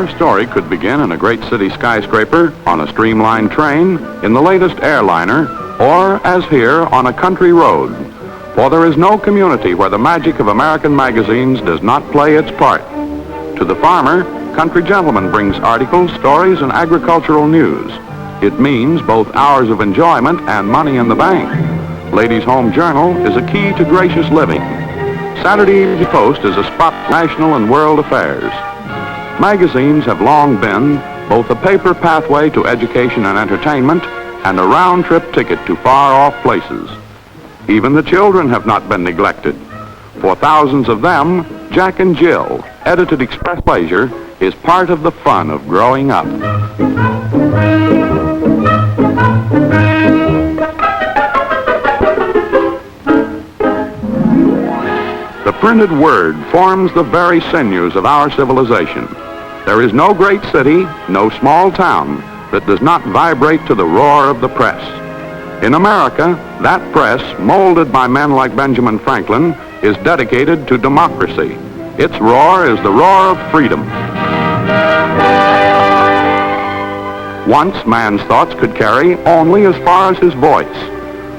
Our story could begin in a great city skyscraper, on a streamlined train, in the latest airliner, or, as here, on a country road. For there is no community where the magic of American magazines does not play its part. To the farmer, Country Gentleman brings articles, stories, and agricultural news. It means both hours of enjoyment and money in the bank. Ladies' Home Journal is a key to gracious living. Saturday Evening Post is a spot for national and world affairs. Magazines have long been both a paper pathway to education and entertainment and a round-trip ticket to far-off places. Even the children have not been neglected. For thousands of them, Jack and Jill, edited Express Pleasure, is part of the fun of growing up. The printed word forms the very sinews of our civilization. There is no great city, no small town that does not vibrate to the roar of the press. In America, that press, molded by men like Benjamin Franklin, is dedicated to democracy. Its roar is the roar of freedom. Once, man's thoughts could carry only as far as his voice.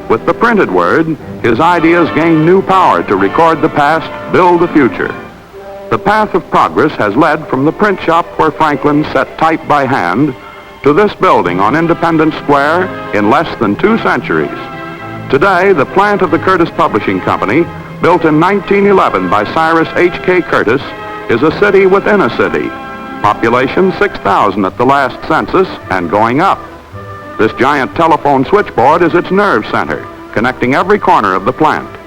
With the printed word, his ideas gain new power to record the past, build the future. The path of progress has led from the print shop where Franklin set type by hand to this building on Independence Square in less than 2 centuries. Today, the plant of the Curtis Publishing Company, built in 1911 by Cyrus H.K. Curtis, is a city within a city. Population 6,000 at the last census and going up. This giant telephone switchboard is its nerve center, connecting every corner of the plant.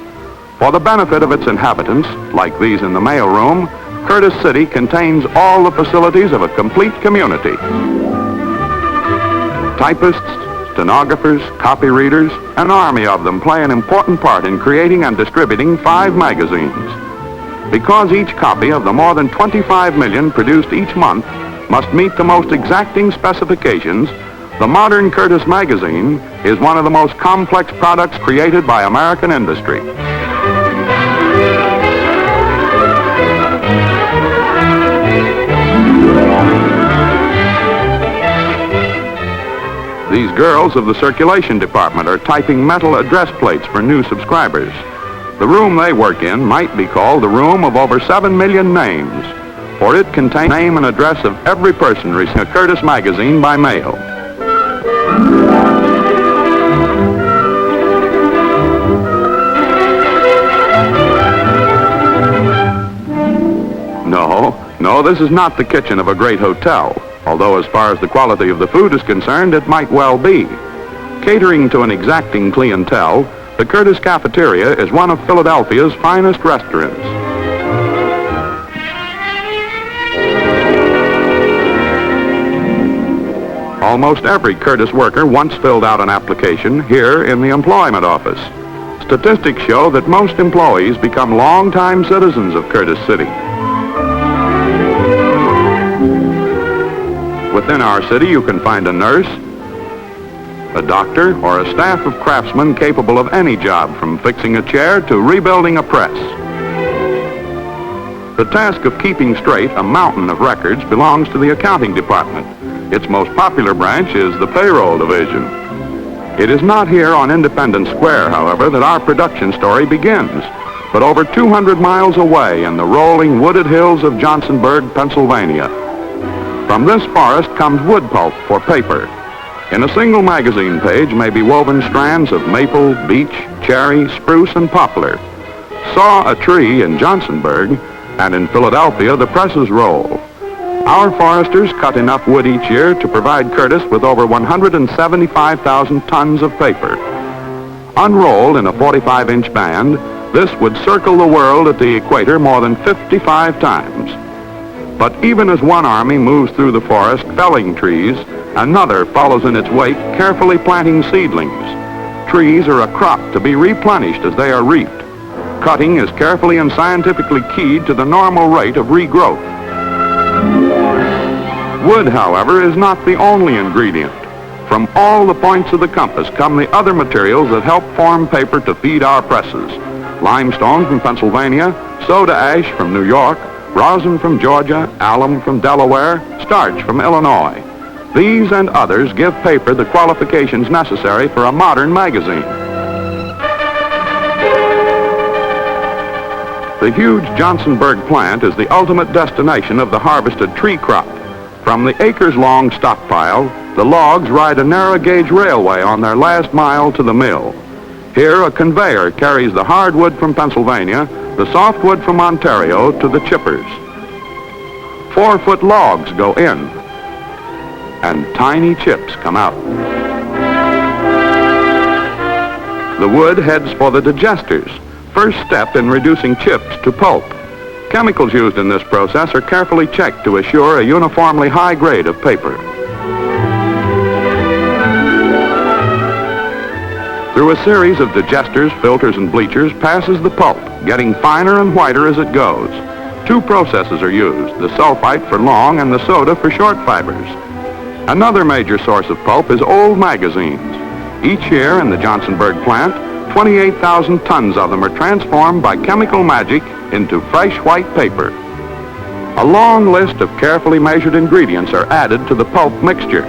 For the benefit of its inhabitants, like these in the mailroom, Curtis City contains all the facilities of a complete community. Typists, stenographers, copy readers, an army of them play an important part in creating and distributing 5 magazines. Because each copy of the more than 25 million produced each month must meet the most exacting specifications, the modern Curtis magazine is one of the most complex products created by American industry. These girls of the circulation department are typing metal address plates for new subscribers. The room they work in might be called the room of over 7 million names, for it contains the name and address of every person receiving a Curtis magazine by mail. No, this is not the kitchen of a great hotel, although as far as the quality of the food is concerned, it might well be. Catering to an exacting clientele, the Curtis Cafeteria is one of Philadelphia's finest restaurants. Almost every Curtis worker once filled out an application here in the employment office. Statistics show that most employees become longtime citizens of Curtis City. Within our city, you can find a nurse, a doctor, or a staff of craftsmen capable of any job, from fixing a chair to rebuilding a press. The task of keeping straight a mountain of records belongs to the accounting department. Its most popular branch is the payroll division. It is not here on Independence Square, however, that our production story begins, but over 200 miles away in the rolling wooded hills of Johnsonburg, Pennsylvania. From this forest comes wood pulp for paper. In a single magazine page may be woven strands of maple, beech, cherry, spruce, and poplar. Saw a tree in Johnsonburg, and in Philadelphia the presses roll. Our foresters cut enough wood each year to provide Curtis with over 175,000 tons of paper. Unrolled in a 45-inch band, this would circle the world at the equator more than 55 times. But even as one army moves through the forest felling trees, another follows in its wake, carefully planting seedlings. Trees are a crop to be replenished as they are reaped. Cutting is carefully and scientifically keyed to the normal rate of regrowth. Wood, however, is not the only ingredient. From all the points of the compass come the other materials that help form paper to feed our presses. Limestone from Pennsylvania, soda ash from New York, rosin from Georgia, alum from Delaware, starch from Illinois. These and others give paper the qualifications necessary for a modern magazine. The huge Johnsonburg plant is the ultimate destination of the harvested tree crop. From the acres-long stockpile, the logs ride a narrow-gauge railway on their last mile to the mill. Here, a conveyor carries the hardwood from Pennsylvania, the softwood from Ontario to the chippers. 4-foot logs go in, and tiny chips come out. The wood heads for the digesters, first step in reducing chips to pulp. Chemicals used in this process are carefully checked to assure a uniformly high grade of paper. Through a series of digesters, filters, and bleachers passes the pulp, getting finer and whiter as it goes. 2 processes are used, the sulfite for long and the soda for short fibers. Another major source of pulp is old magazines. Each year in the Johnsonburg plant, 28,000 tons of them are transformed by chemical magic into fresh white paper. A long list of carefully measured ingredients are added to the pulp mixture.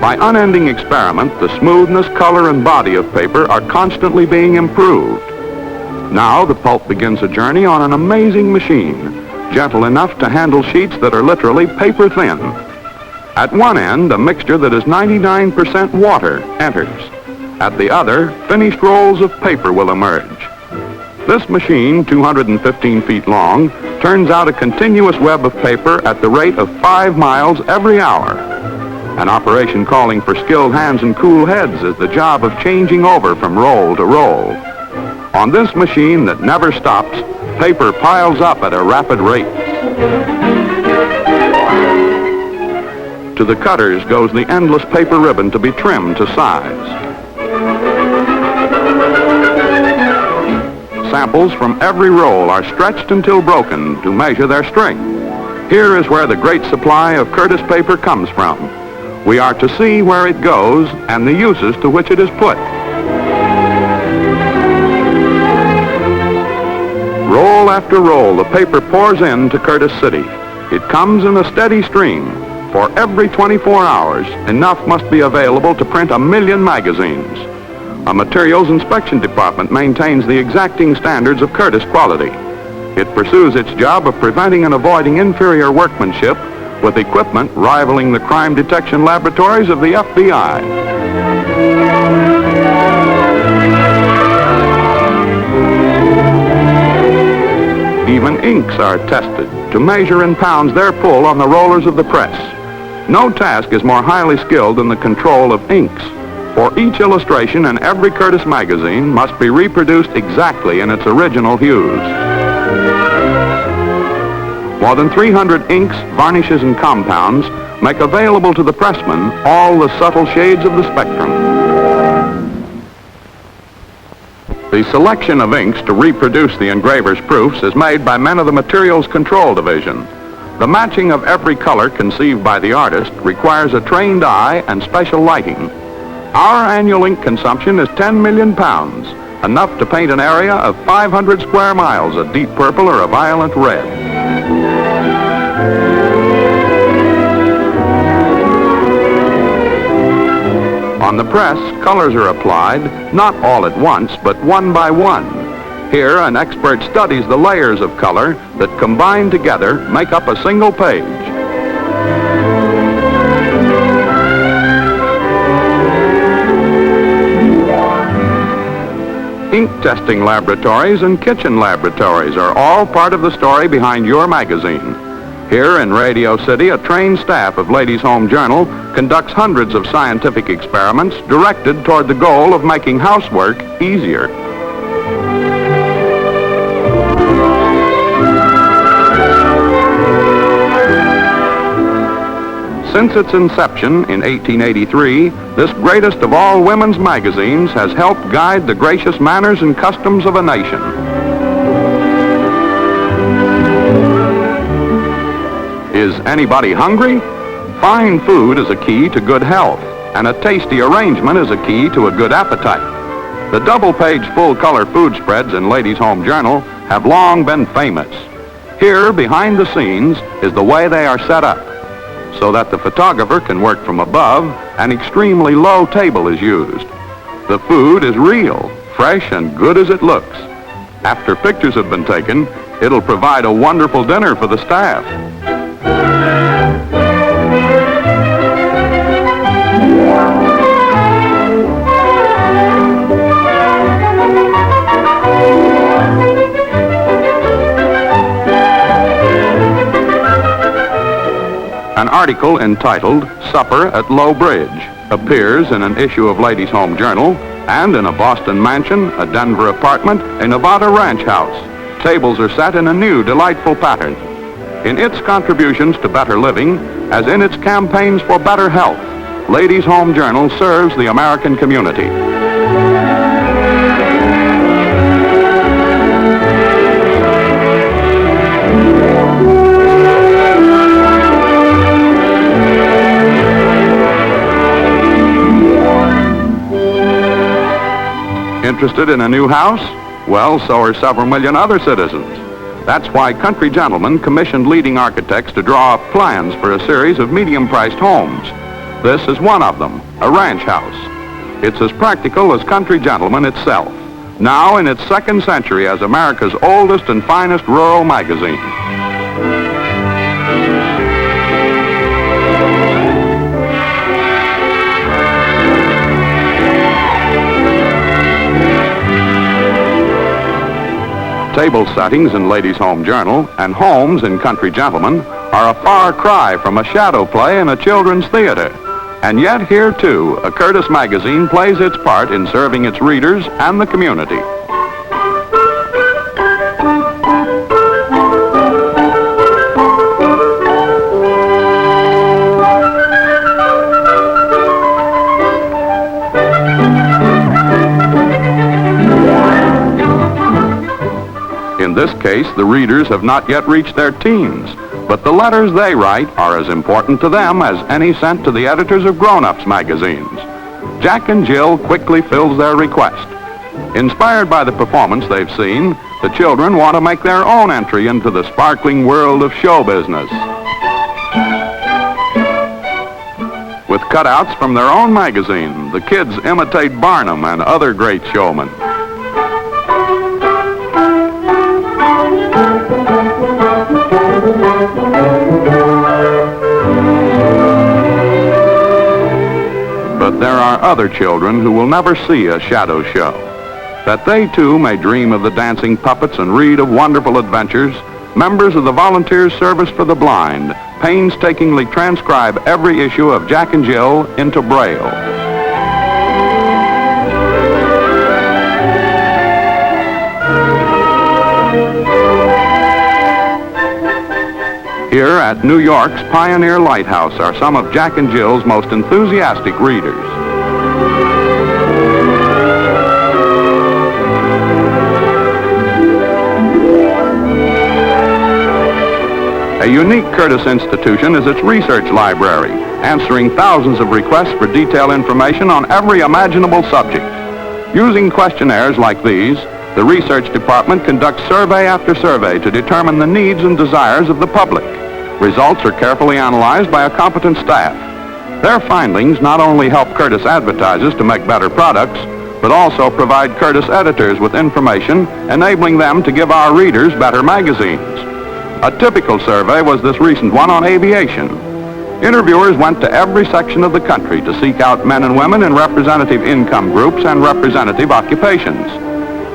By unending experiment, the smoothness, color, and body of paper are constantly being improved. Now the pulp begins a journey on an amazing machine, gentle enough to handle sheets that are literally paper thin. At one end, a mixture that is 99% water enters. At the other, finished rolls of paper will emerge. This machine, 215 feet long, turns out a continuous web of paper at the rate of 5 miles every hour. An operation calling for skilled hands and cool heads is the job of changing over from roll to roll. On this machine that never stops, paper piles up at a rapid rate. To the cutters goes the endless paper ribbon to be trimmed to size. Samples from every roll are stretched until broken to measure their strength. Here is where the great supply of Curtis paper comes from. We are to see where it goes and the uses to which it is put. Roll after roll, the paper pours into Curtis City. It comes in a steady stream. For every 24 hours, enough must be available to print 1 million magazines. A materials inspection department maintains the exacting standards of Curtis quality. It pursues its job of preventing and avoiding inferior workmanship with equipment rivaling the crime detection laboratories of the FBI. Even inks are tested to measure in pounds their pull on the rollers of the press. No task is more highly skilled than the control of inks. For each illustration in every Curtis magazine must be reproduced exactly in its original hues. More than 300 inks, varnishes, and compounds make available to the pressman all the subtle shades of the spectrum. The selection of inks to reproduce the engraver's proofs is made by men of the Materials Control Division. The matching of every color conceived by the artist requires a trained eye and special lighting. Our annual ink consumption is 10 million pounds, enough to paint an area of 500 square miles a deep purple or a violent red. On the press, colors are applied, not all at once, but one by one. Here, an expert studies the layers of color that combined together make up a single page. Ink testing laboratories and kitchen laboratories are all part of the story behind your magazine. Here in Radio City, a trained staff of Ladies' Home Journal conducts hundreds of scientific experiments directed toward the goal of making housework easier. Since its inception in 1883, this greatest of all women's magazines has helped guide the gracious manners and customs of a nation. Is anybody hungry? Fine food is a key to good health, and a tasty arrangement is a key to a good appetite. The double-page full-color food spreads in Ladies' Home Journal have long been famous. Here, behind the scenes, is the way they are set up, so that the photographer can work from above. An extremely low table is used. The food is real, fresh and good as it looks. After pictures have been taken, it'll provide a wonderful dinner for the staff. An article entitled Supper at Low Bridge appears in an issue of Ladies' Home Journal, and in a Boston mansion, a Denver apartment, a Nevada ranch house. Tables are set in a new, delightful pattern. In its contributions to better living, as in its campaigns for better health, Ladies' Home Journal serves the American community. Interested in a new house? Well, so are several million other citizens. That's why Country Gentlemen commissioned leading architects to draw up plans for a series of medium-priced homes. This is one of them, a ranch house. It's as practical as Country Gentleman itself, now in its second century as America's oldest and finest rural magazine. Table settings in Ladies' Home Journal and homes in Country Gentlemen are a far cry from a shadow play in a children's theater. And yet here, too, a Curtis magazine plays its part in serving its readers and the community. In this case, the readers have not yet reached their teens, but the letters they write are as important to them as any sent to the editors of grown-ups magazines. Jack and Jill quickly fills their request. Inspired by the performance they've seen, the children want to make their own entry into the sparkling world of show business. With cutouts from their own magazine, the kids imitate Barnum and other great showmen. But there are other children who will never see a shadow show. That they too may dream of the dancing puppets and read of wonderful adventures, members of the Volunteers Service for the Blind painstakingly transcribe every issue of Jack and Jill into Braille. Here at New York's Pioneer Lighthouse are some of Jack and Jill's most enthusiastic readers. A unique Curtis institution is its research library, answering thousands of requests for detailed information on every imaginable subject. Using questionnaires like these, the research department conducts survey after survey to determine the needs and desires of the public. Results are carefully analyzed by a competent staff. Their findings not only help Curtis advertisers to make better products, but also provide Curtis editors with information enabling them to give our readers better magazines. A typical survey was this recent one on aviation. Interviewers went to every section of the country to seek out men and women in representative income groups and representative occupations.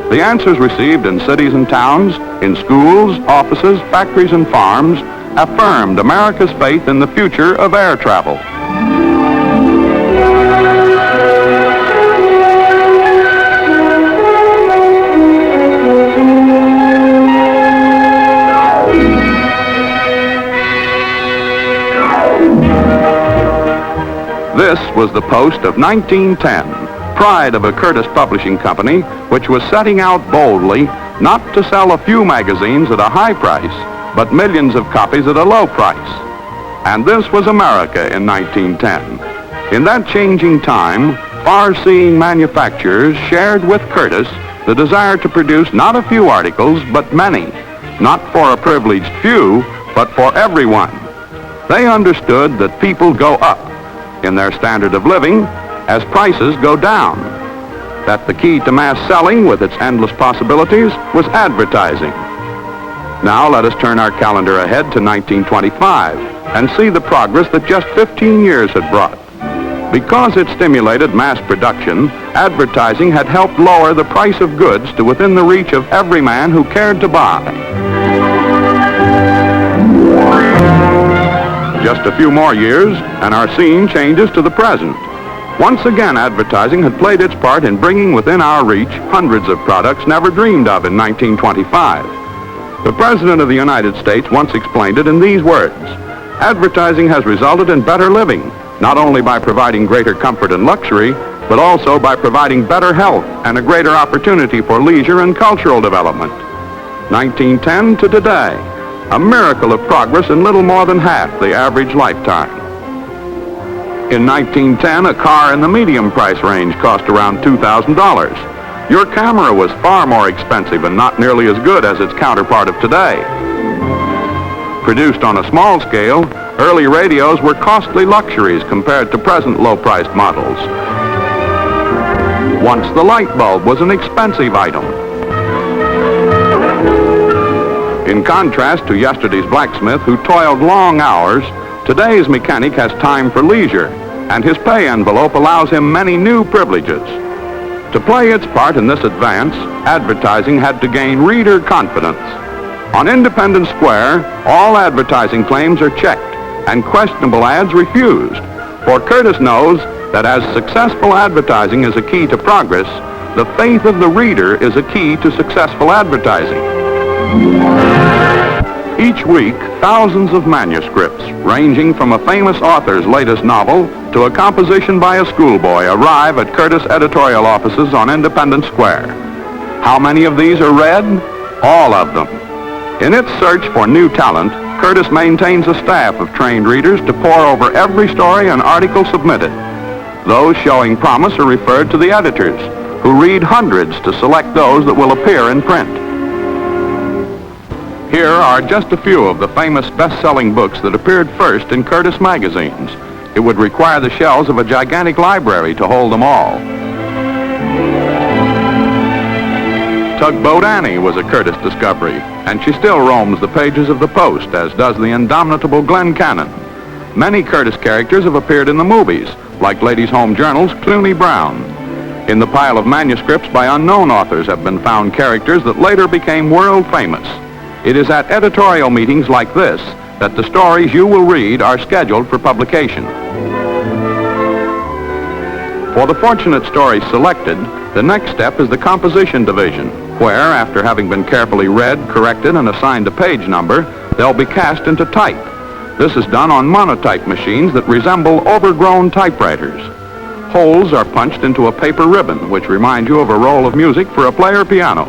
The answers received in cities and towns, in schools, offices, factories, and farms affirmed America's faith in the future of air travel. This was the Post of 1910, pride of a Curtis Publishing Company, which was setting out boldly not to sell a few magazines at a high price, but millions of copies at a low price. And this was America in 1910. In that changing time, far-seeing manufacturers shared with Curtis the desire to produce not a few articles, but many, not for a privileged few, but for everyone. They understood that people go up in their standard of living as prices go down, that the key to mass selling with its endless possibilities was advertising. Now let us turn our calendar ahead to 1925 and see the progress that just 15 years had brought. Because it stimulated mass production, advertising had helped lower the price of goods to within the reach of every man who cared to buy. Just a few more years, and our scene changes to the present. Once again, advertising had played its part in bringing within our reach hundreds of products never dreamed of in 1925. The President of the United States once explained it in these words: "Advertising has resulted in better living, not only by providing greater comfort and luxury, but also by providing better health and a greater opportunity for leisure and cultural development." 1910 to today, a miracle of progress in little more than half the average lifetime. In 1910, a car in the medium price range cost around $2,000. Your camera was far more expensive and not nearly as good as its counterpart of today. Produced on a small scale, early radios were costly luxuries compared to present low-priced models. Once the light bulb was an expensive item. In contrast to yesterday's blacksmith who toiled long hours, today's mechanic has time for leisure, and his pay envelope allows him many new privileges. To play its part in this advance, advertising had to gain reader confidence. On Independence Square, all advertising claims are checked and questionable ads refused, for Curtis knows that as successful advertising is a key to progress, the faith of the reader is a key to successful advertising. Each week, thousands of manuscripts, ranging from a famous author's latest novel to a composition by a schoolboy, arrive at Curtis editorial offices on Independence Square. How many of these are read? All of them. In its search for new talent, Curtis maintains a staff of trained readers to pore over every story and article submitted. Those showing promise are referred to the editors, who read hundreds to select those that will appear in print. Here are just a few of the famous best-selling books that appeared first in Curtis magazines. It would require the shelves of a gigantic library to hold them all. Tugboat Annie was a Curtis discovery, and she still roams the pages of the Post, as does the indomitable Glenn Cannon. Many Curtis characters have appeared in the movies, like Ladies' Home Journal's Clooney Brown. In the pile of manuscripts by unknown authors have been found characters that later became world famous. It is at editorial meetings like this that the stories you will read are scheduled for publication. For the fortunate stories selected, the next step is the composition division, where, after having been carefully read, corrected, and assigned a page number, they'll be cast into type. This is done on monotype machines that resemble overgrown typewriters. Holes are punched into a paper ribbon, which reminds you of a roll of music for a player piano.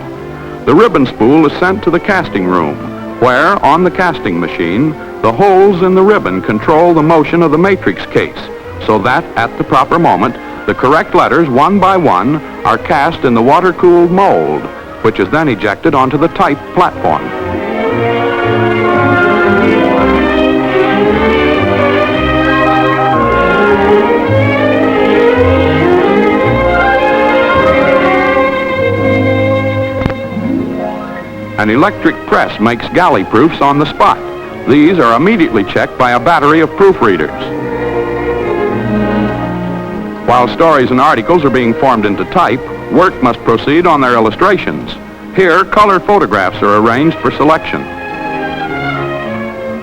The ribbon spool is sent to the casting room, where, on the casting machine, the holes in the ribbon control the motion of the matrix case, so that, at the proper moment, the correct letters, one by one, are cast in the water-cooled mold, which is then ejected onto the type platform. An electric press makes galley proofs on the spot. These are immediately checked by a battery of proofreaders. While stories and articles are being formed into type, work must proceed on their illustrations. Here, color photographs are arranged for selection.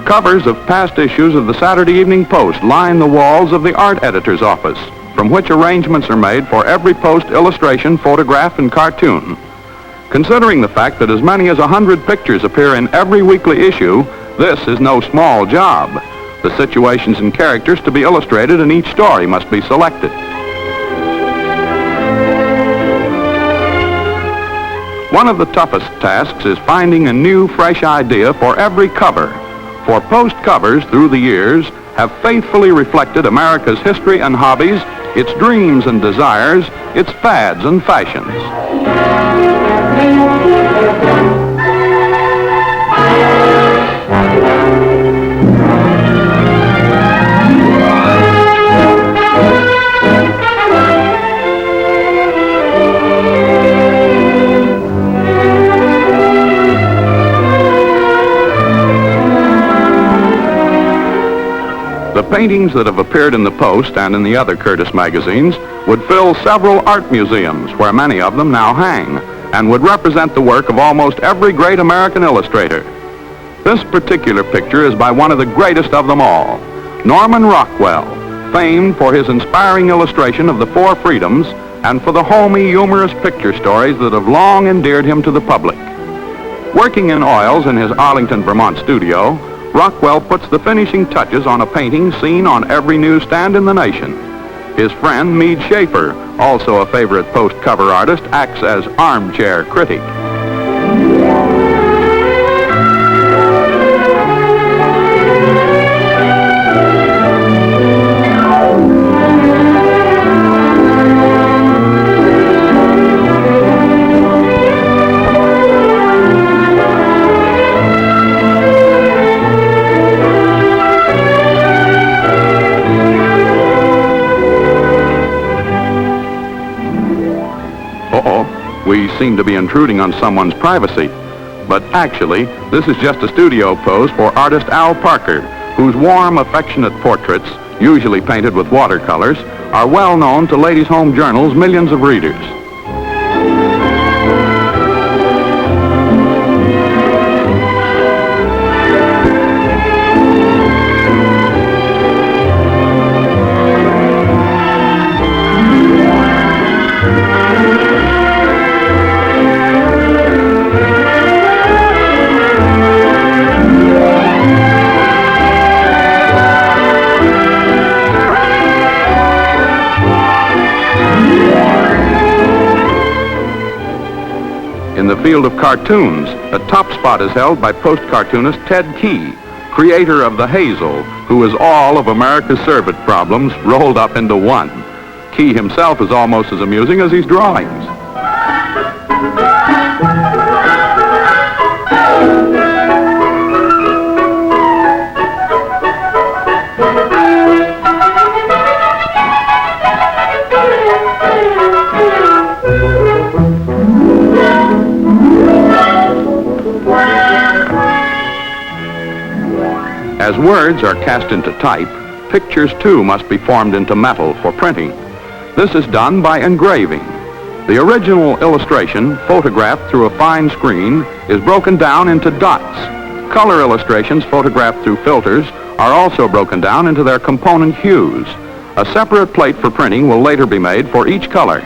Covers of past issues of the Saturday Evening Post line the walls of the art editor's office, from which arrangements are made for every Post illustration, photograph, and cartoon. Considering the fact that as many as 100 pictures appear in every weekly issue, this is no small job. The situations and characters to be illustrated in each story must be selected. One of the toughest tasks is finding a new, fresh idea for every cover, for Post covers through the years have faithfully reflected America's history and hobbies, its dreams and desires, its fads and fashions. paintings that have appeared in the Post and in the other Curtis magazines would fill several art museums, where many of them now hang, and would represent the work of almost every great American illustrator. This particular picture is by one of the greatest of them all, Norman Rockwell, famed for his inspiring illustration of the Four Freedoms and for the homey, humorous picture stories that have long endeared him to the public. Working in oils in his Arlington, Vermont studio, Rockwell puts the finishing touches on a painting seen on every newsstand in the nation. His friend, Meade Schaefer, also a favorite Post cover artist, acts as armchair critic. We seem to be intruding on someone's privacy. But actually, this is just a studio pose for artist Al Parker, whose warm, affectionate portraits, usually painted with watercolors, are well known to Ladies' Home Journal's millions of readers. In the field of cartoons, the top spot is held by Post cartoonist Ted Key, creator of The Hazel, who is all of America's servant problems rolled up into one. Key himself is almost as amusing as his drawings. As words are cast into type, pictures too must be formed into metal for printing. This is done by engraving. The original illustration, photographed through a fine screen, is broken down into dots. Color illustrations photographed through filters are also broken down into their component hues. A separate plate for printing will later be made for each color.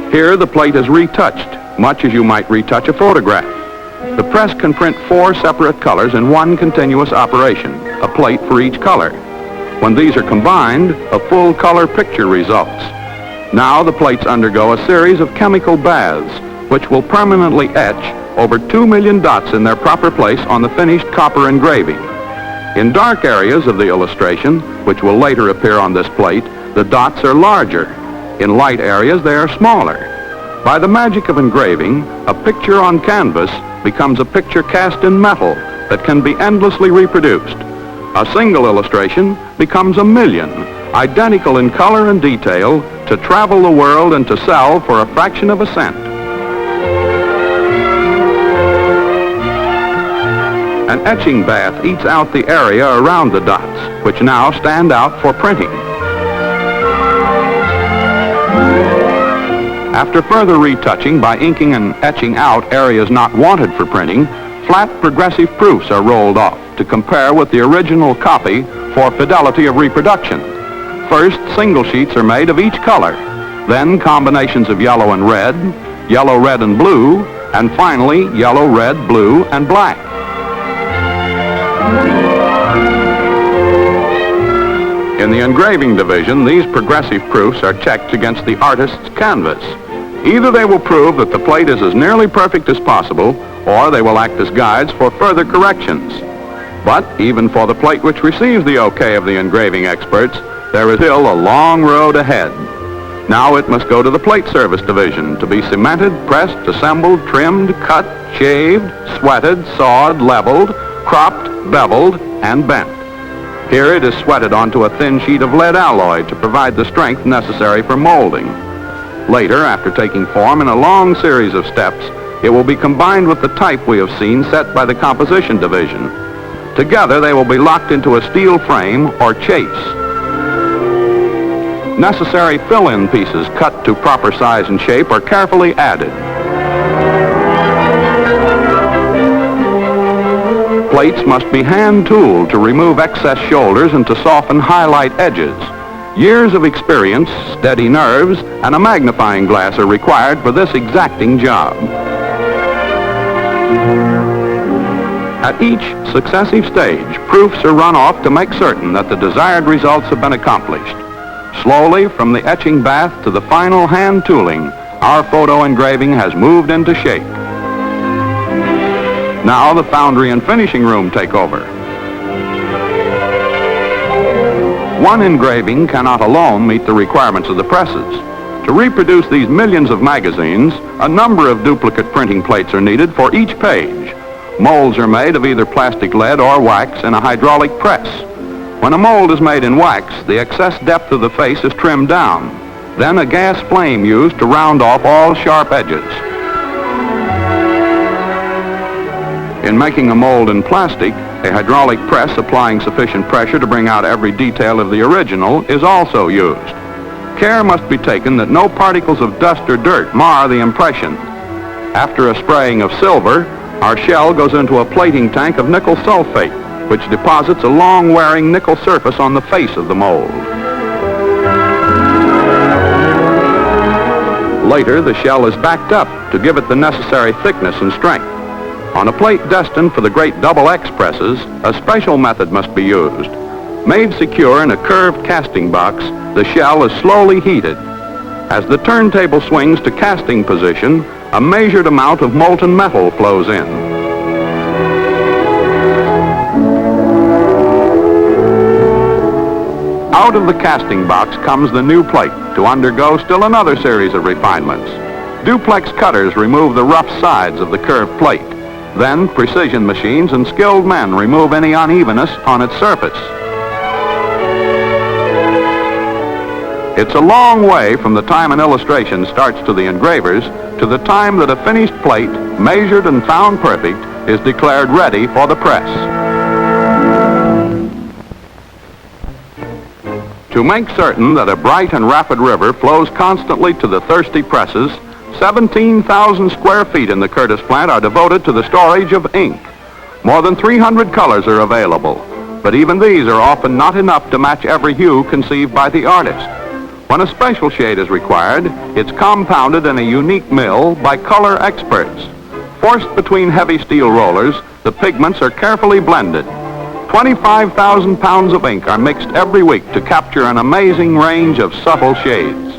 Here the plate is retouched, much as you might retouch a photograph. The press can print 4 separate colors in one continuous operation, a plate for each color. When these are combined, a full color picture results. Now the plates undergo a series of chemical baths, which will permanently etch over 2 million dots in their proper place on the finished copper engraving. In dark areas of the illustration, which will later appear on this plate, the dots are larger. In light areas, they are smaller. By the magic of engraving, a picture on canvas becomes a picture cast in metal that can be endlessly reproduced. A single illustration becomes a million, identical in color and detail, to travel the world and to sell for a fraction of a cent. An etching bath eats out the area around the dots, which now stand out for printing. After further retouching by inking and etching out areas not wanted for printing, flat progressive proofs are rolled off to compare with the original copy for fidelity of reproduction. First, single sheets are made of each color, then combinations of yellow and red, yellow, red, and blue, and finally yellow, red, blue, and black. In the engraving division, these progressive proofs are checked against the artist's canvas. Either they will prove that the plate is as nearly perfect as possible, or they will act as guides for further corrections. But even for the plate which receives the okay of the engraving experts, there is still a long road ahead. Now it must go to the plate service division to be cemented, pressed, assembled, trimmed, cut, shaved, sweated, sawed, leveled, cropped, beveled, and bent. Here it is sweated onto a thin sheet of lead alloy to provide the strength necessary for molding. Later, after taking form in a long series of steps, it will be combined with the type we have seen set by the composition division. Together, they will be locked into a steel frame or chase. Necessary fill-in pieces cut to proper size and shape are carefully added. Plates must be hand-tooled to remove excess shoulders and to soften highlight edges. Years of experience, steady nerves, and a magnifying glass are required for this exacting job. At each successive stage, proofs are run off to make certain that the desired results have been accomplished. Slowly, from the etching bath to the final hand tooling, our photo engraving has moved into shape. Now the foundry and finishing room take over. One engraving cannot alone meet the requirements of the presses. To reproduce these millions of magazines, a number of duplicate printing plates are needed for each page. Molds are made of either plastic lead or wax in a hydraulic press. When a mold is made in wax, the excess depth of the face is trimmed down. Then a gas flame used to round off all sharp edges. In making a mold in plastic, a hydraulic press applying sufficient pressure to bring out every detail of the original is also used. Care must be taken that no particles of dust or dirt mar the impression. After a spraying of silver, our shell goes into a plating tank of nickel sulfate, which deposits a long-wearing nickel surface on the face of the mold. Later, the shell is backed up to give it the necessary thickness and strength. On a plate destined for the great double X presses, a special method must be used. Made secure in a curved casting box, the shell is slowly heated. As the turntable swings to casting position, a measured amount of molten metal flows in. Out of the casting box comes the new plate to undergo still another series of refinements. Duplex cutters remove the rough sides of the curved plate. Then precision machines and skilled men remove any unevenness on its surface. It's a long way from the time an illustration starts to the engravers to the time that a finished plate, measured and found perfect, is declared ready for the press. To make certain that a bright and rapid river flows constantly to the thirsty presses, 17,000 square feet in the Curtis plant are devoted to the storage of ink. More than 300 colors are available, but even these are often not enough to match every hue conceived by the artist. When a special shade is required, it's compounded in a unique mill by color experts. Forced between heavy steel rollers, the pigments are carefully blended. 25,000 pounds of ink are mixed every week to capture an amazing range of subtle shades.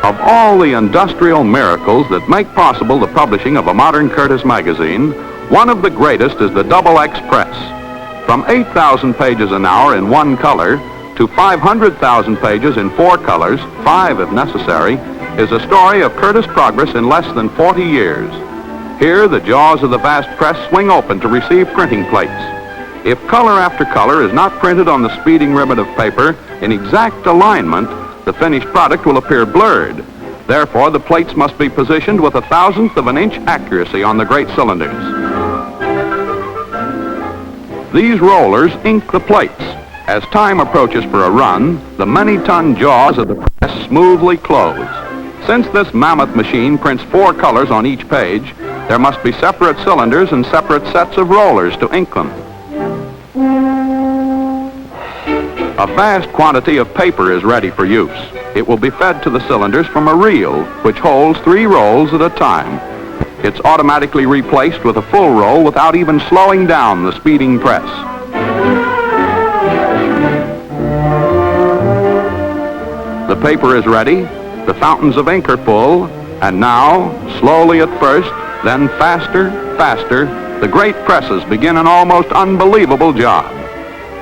Of all the industrial miracles that make possible the publishing of a modern Curtis magazine, one of the greatest is the Double X press. From 8,000 pages an hour in one color to 500,000 pages in 4 colors, 5 if necessary, is a story of Curtis progress in less than 40 years. Here, the jaws of the vast press swing open to receive printing plates. If color after color is not printed on the speeding ribbon of paper in exact alignment, the finished product will appear blurred. Therefore, the plates must be positioned with 1/1000th of an inch accuracy on the great cylinders. These rollers ink the plates. As time approaches for a run, the many-ton jaws of the press smoothly close. Since this mammoth machine prints 4 colors on each page, there must be separate cylinders and separate sets of rollers to ink them. A vast quantity of paper is ready for use. It will be fed to the cylinders from a reel, which holds 3 rolls at a time. It's automatically replaced with a full roll without even slowing down the speeding press. The paper is ready, the fountains of ink are full, and now, slowly at first, then faster, faster, the great presses begin an almost unbelievable job.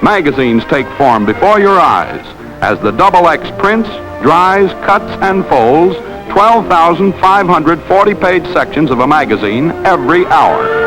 Magazines take form before your eyes as the XX prints, dries, cuts, and folds 12,500 40-page sections of a magazine every hour.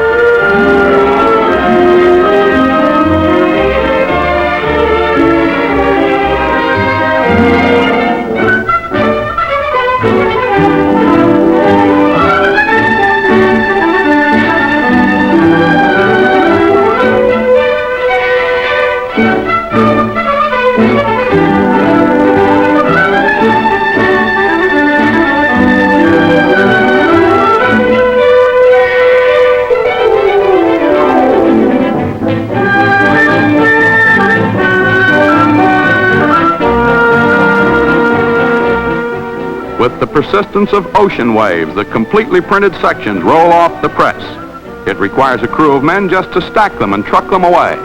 With the persistence of ocean waves, the completely printed sections roll off the press. It requires a crew of men just to stack them and truck them away.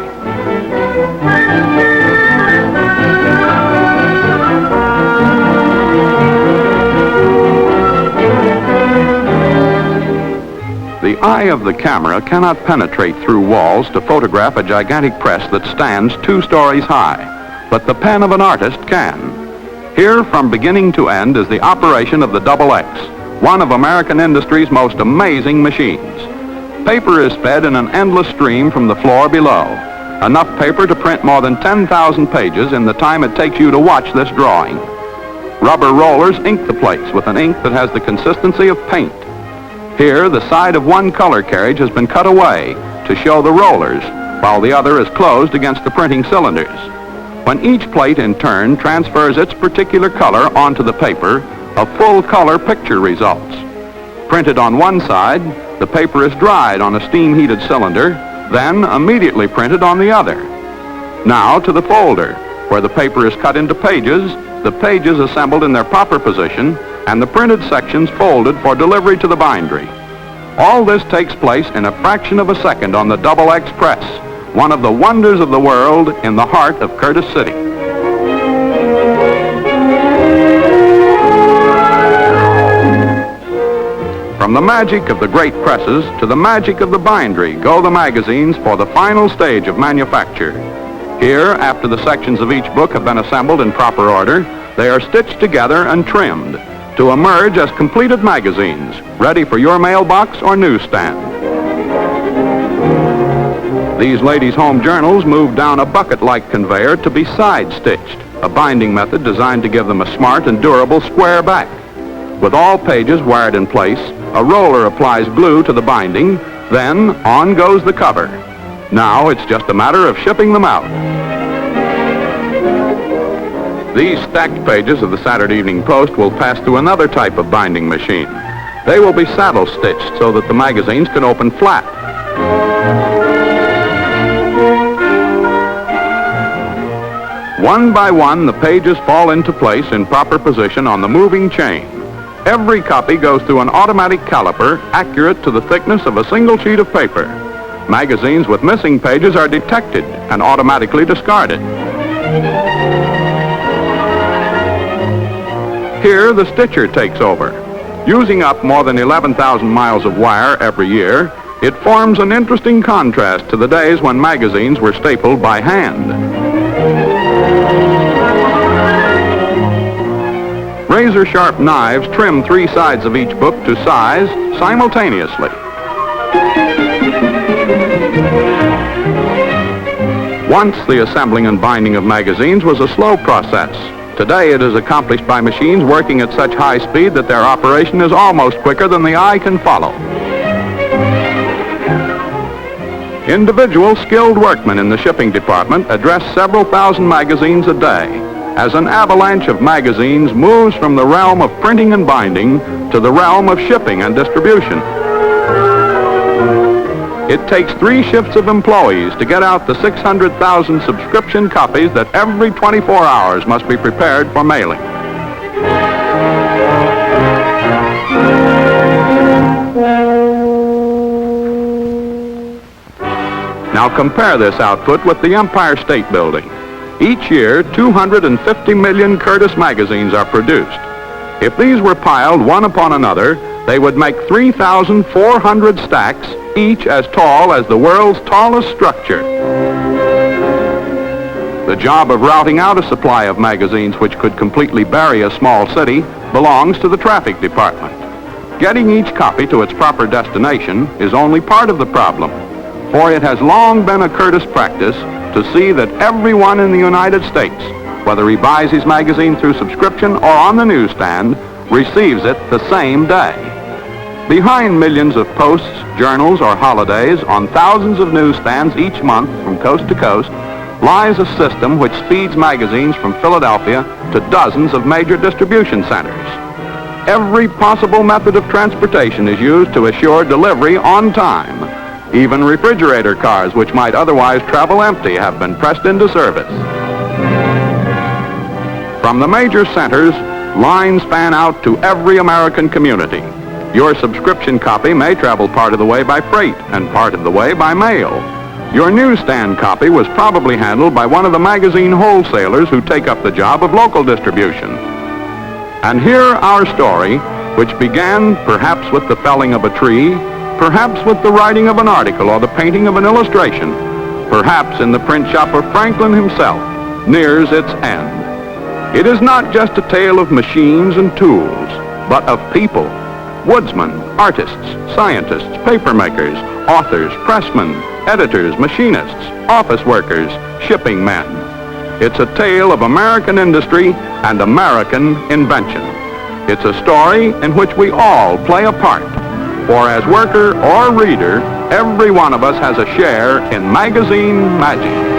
The eye of the camera cannot penetrate through walls to photograph a gigantic press that stands 2 stories high, but the pen of an artist can. Here, from beginning to end, is the operation of the XX, one of American industry's most amazing machines. Paper is fed in an endless stream from the floor below, enough paper to print more than 10,000 pages in the time it takes you to watch this drawing. Rubber rollers ink the plates with an ink that has the consistency of paint. Here, the side of one color carriage has been cut away to show the rollers, while the other is closed against the printing cylinders. When each plate in turn transfers its particular color onto the paper, a full color picture results. Printed on one side, the paper is dried on a steam-heated cylinder, then immediately printed on the other. Now to the folder, where the paper is cut into pages, the pages assembled in their proper position, and the printed sections folded for delivery to the bindery. All this takes place in a fraction of a second on the XX press, one of the wonders of the world in the heart of Curtis City. From the magic of the great presses to the magic of the bindery go the magazines for the final stage of manufacture. Here, after the sections of each book have been assembled in proper order, they are stitched together and trimmed to emerge as completed magazines, ready for your mailbox or newsstand. These ladies' home journals move down a bucket-like conveyor to be side-stitched, a binding method designed to give them a smart and durable square back. With all pages wired in place, a roller applies glue to the binding, then on goes the cover. Now it's just a matter of shipping them out. These stacked pages of the Saturday Evening Post will pass through another type of binding machine. They will be saddle-stitched so that the magazines can open flat. One by one, the pages fall into place in proper position on the moving chain. Every copy goes through an automatic caliper accurate to the thickness of a single sheet of paper. Magazines with missing pages are detected and automatically discarded. Here, the stitcher takes over. Using up more than 11,000 miles of wire every year, it forms an interesting contrast to the days when magazines were stapled by hand. Razor-sharp knives trim 3 sides of each book to size simultaneously. Once, the assembling and binding of magazines was a slow process. Today, it is accomplished by machines working at such high speed that their operation is almost quicker than the eye can follow. Individual skilled workmen in the shipping department address several thousand magazines a day, as an avalanche of magazines moves from the realm of printing and binding to the realm of shipping and distribution. It takes 3 shifts of employees to get out the 600,000 subscription copies that every 24 hours must be prepared for mailing. Now compare this output with the Empire State Building. Each year, 250 million Curtis magazines are produced. If these were piled one upon another, they would make 3,400 stacks, each as tall as the world's tallest structure. The job of routing out a supply of magazines which could completely bury a small city belongs to the traffic department. Getting each copy to its proper destination is only part of the problem, for it has long been a Curtis practice to see that everyone in the United States, whether he buys his magazine through subscription or on the newsstand, receives it the same day. Behind millions of posts, journals, or holidays on thousands of newsstands each month from coast to coast lies a system which speeds magazines from Philadelphia to dozens of major distribution centers. Every possible method of transportation is used to assure delivery on time. Even refrigerator cars, which might otherwise travel empty, have been pressed into service. From the major centers, lines span out to every American community. Your subscription copy may travel part of the way by freight and part of the way by mail. Your newsstand copy was probably handled by one of the magazine wholesalers who take up the job of local distribution. And here our story, which began perhaps with the felling of a tree, perhaps with the writing of an article or the painting of an illustration, perhaps in the print shop of Franklin himself, nears its end. It is not just a tale of machines and tools, but of people, woodsmen, artists, scientists, papermakers, authors, pressmen, editors, machinists, office workers, shipping men. It's a tale of American industry and American invention. It's a story in which we all play a part. For as worker or reader, every one of us has a share in magazine magic.